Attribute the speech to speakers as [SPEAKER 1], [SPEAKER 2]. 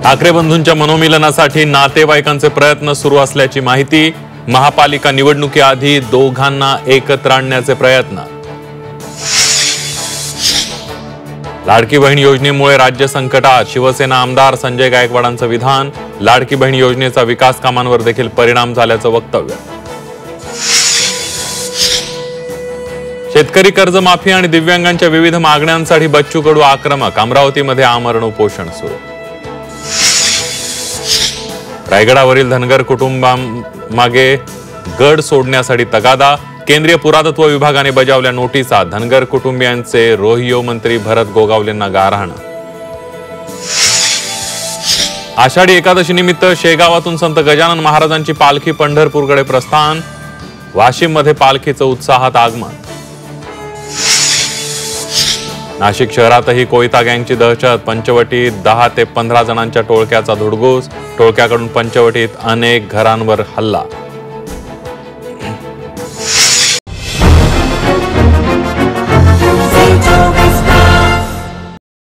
[SPEAKER 1] ठाकरे बंधूंच्या मनोमिलनासाठी नातेवाईकांचे प्रयत्न सुरू असल्याची माहिती। महापालिका निवडणुकीआधी दोघांना एकत्र आणण्याचे प्रयत्न। लाडकी बहीण योजनेमुळे राज्य संकटात, शिवसेना आमदार संजय गायकवाडांचं विधान। लाडकी बहीण योजनेचा विकास कामांवर देखील परिणाम झाल्याचं वक्तव्य। शेतकरी कर्जमाफी आणि दिव्यांगांच्या विविध मागण्यांसाठी बच्चू कडू आक्रमक। अमरावतीमध्ये आमरण उपोषण सुरू। रायगडावरील धनगर कुटुंबांमागे गड सोडण्यासाठी तगादा। केंद्रीय पुरातत्व विभागाने बजावल्या नोटिसा। धनगर कुटुंबियांचे रोहियो मंत्री भरत गोगावलेंना गारहाण। आषाढी एकादशी निमित्त शेगावातून संत गजानन महाराजांची पालखी पंढरपूरकडे प्रस्थान। वाशिममध्ये पालखीचं उत्साहात आगमन। नाशिक शहरातही कोयता गँगची दहशत। पंचवटीत 10 ते 15 जणांच्या टोळक्याचा धुडगूस। टोळक्याकडून पंचवटीत अनेक घरांवर हल्ला।